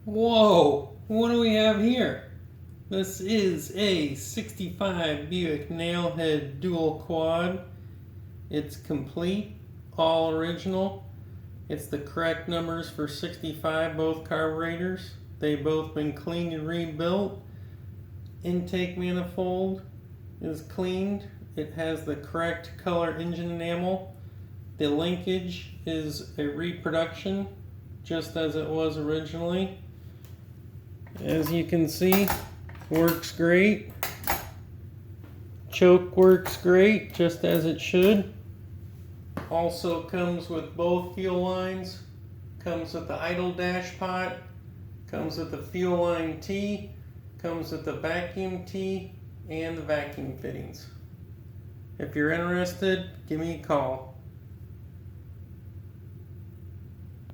Whoa, what do we have here? This is a 65 Buick Nailhead dual quad. It's complete, all original. It's the correct numbers for 65, both carburetors. They've both been cleaned and rebuilt. Intake manifold is cleaned. It has the correct color engine enamel. The linkage is a reproduction, just as it was originally. As you can see, works great. Choke works great, just as it should. Also comes with both fuel lines. Comes with the idle dash pot. Comes with the fuel line T. Comes with the vacuum T and the vacuum fittings. If you're interested, give me a call.